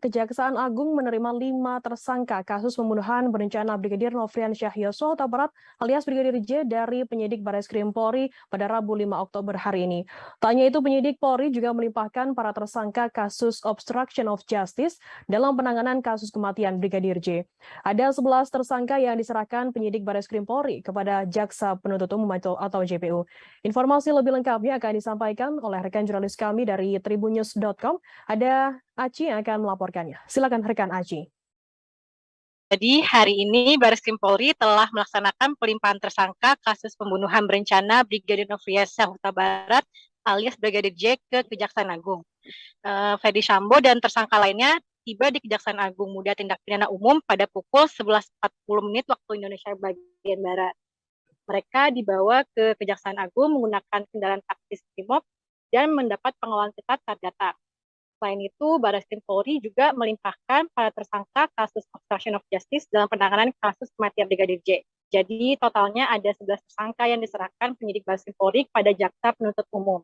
Kejaksaan Agung menerima 5 tersangka kasus pembunuhan berencana Brigadir Nofrian Syahyoso Huta Barat alias Brigadir J dari penyidik Barreskrim Polri pada Rabu 5 Oktober hari ini. Tak hanya itu, penyidik Polri juga melimpahkan para tersangka kasus obstruction of justice dalam penanganan kasus kematian Brigadir J. Ada 11 tersangka yang diserahkan penyidik Barreskrim Polri kepada Jaksa Penuntut Umum atau JPU. Informasi lebih lengkapnya akan disampaikan oleh rekan jurnalis kami dari tribunnews.com. Ada Aci yang akan melaporkannya. Silakan rekan Aci. Jadi hari ini Barreskrim Polri telah melaksanakan pelimpahan tersangka kasus pembunuhan berencana Brigadir Nofrian Syahyoso Huta Barat alias Brigadir J ke Kejaksaan Agung. Ferdi Sambo dan tersangka lainnya tiba di Kejaksaan Agung Muda Tindak Pidana Umum pada pukul 11.40 waktu Indonesia bagian Barat. Mereka dibawa ke Kejaksaan Agung menggunakan kendaraan taktis Brimob dan mendapat pengawalan ketat saat datang. Selain itu, Barreskrim Polri juga melimpahkan para tersangka kasus obstruction of justice dalam penanganan kasus kematian Brigadir J. Jadi totalnya ada 11 tersangka yang diserahkan penyidik Barreskrim Polri kepada Jaksa Penuntut Umum.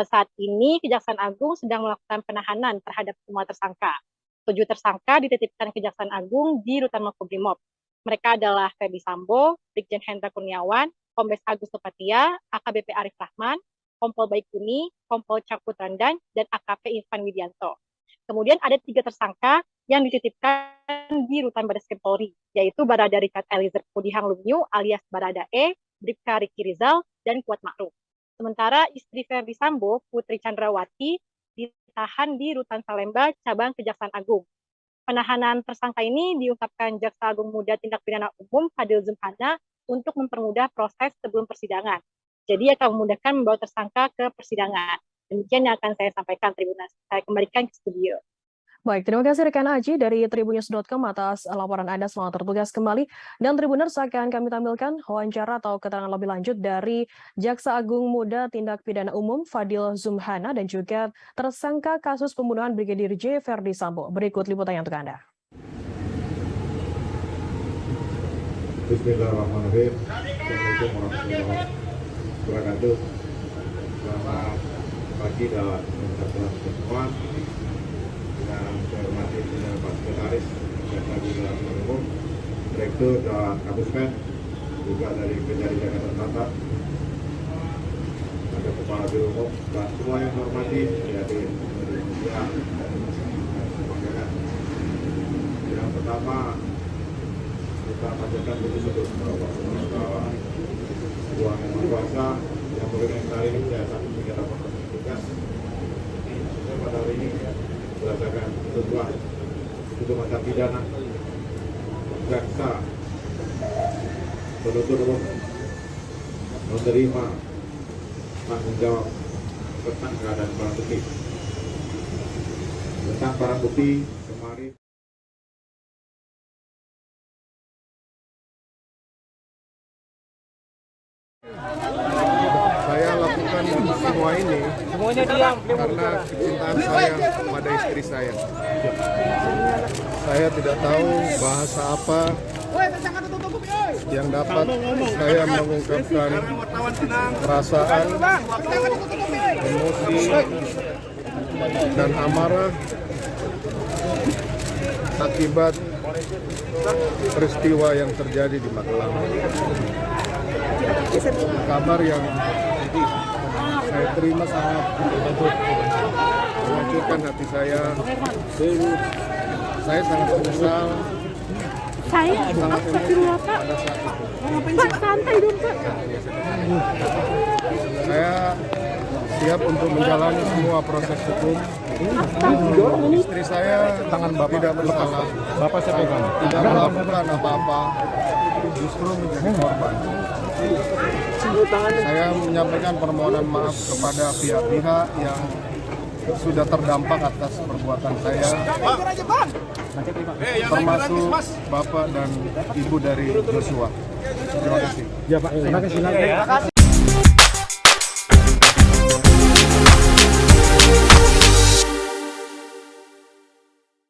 Saat ini Kejaksaan Agung sedang melakukan penahanan terhadap semua tersangka. 7 tersangka dititipkan Kejaksaan Agung di Rutan Makobrimob. Mereka adalah Ferdi Sambo, Brigjen Hendra Kurniawan, Kombes Agus Supatia, AKBP Arif Rahman, Kompol Baikuni, Kompol Cakputrandan, dan AKP Irfan Widianto. Kemudian ada 3 tersangka yang dititipkan di Rutan Barreskrim Polri, yaitu Barada Richard Eliezer Pudihang Lumiu alias Barada E, Bribka Riki Rizal, dan Kuat Ma'ruf. Sementara istri Ferdi Sambo, Putri Chandrawati, ditahan di Rutan Salemba, Cabang Kejaksaan Agung. Penahanan tersangka ini diungkapkan Jaksa Agung Muda Tindak Pidana Umum Fadil Zumhana untuk mempermudah proses sebelum persidangan. Jadi akan memudahkan membawa tersangka ke persidangan. Demikian yang akan saya sampaikan, Tribunnews. Saya kembalikan ke studio. Baik, terima kasih rekan Aji dari tribunnews.com atas laporan Anda. Selamat bertugas kembali. Dan Tribuners akan kami tampilkan wawancara atau keterangan lebih lanjut dari Jaksa Agung Muda Tindak Pidana Umum Fadil Zumhana dan juga tersangka kasus pembunuhan Brigadir J Ferdi Sambo. Berikut liputannya untuk Anda. Bismillahirrahmanirrahim. Assalamualaikum warahmatullahi wabarakatuh. Selamat pagi dan salam semua. Yang saya hormati Pak Sekretaris Jaksa Agung Muda Umum, Direktur dan Kapuspen, juga dari Kejari Jakarta Selatan, ada Kepala Biro Umum dan semua yang saya hormati dari pihak yang pertama kita panjatkan puji syukur bahwa Tuhan Yang Maha Kuasa yang memberikan hari ini saya satu tiga dapat tugas. Pada hari ini berdasarkan ketentuan hukum acara pidana, jaksa penuntut umum menerima tanggung jawab tentang keadaan barang bukti. Tentang barang bukti kemarin. Saya lakukan semua ini karena kecintaan saya kepada istri saya. Saya tidak tahu bahasa apa yang dapat saya mengungkapkan perasaan, emosi, dan amarah akibat peristiwa yang terjadi di Magelang. Kabar yang saya terima sangat menghancurkan hati saya. Saya sangat menyesal. Saya sangat emosi pada saat itu. Pak, santai dong, Pak. Saya siap untuk menjalani semua proses hukum. Istri saya tidak bersalah. Bapak siapa kan? Tidak melakukan apa-apa. Justru menjadi korban. Saya menyampaikan permohonan maaf kepada pihak-pihak yang sudah terdampak atas perbuatan saya, termasuk Bapak dan Ibu dari Joshua. Terima kasih. Ya Pak, terima kasih.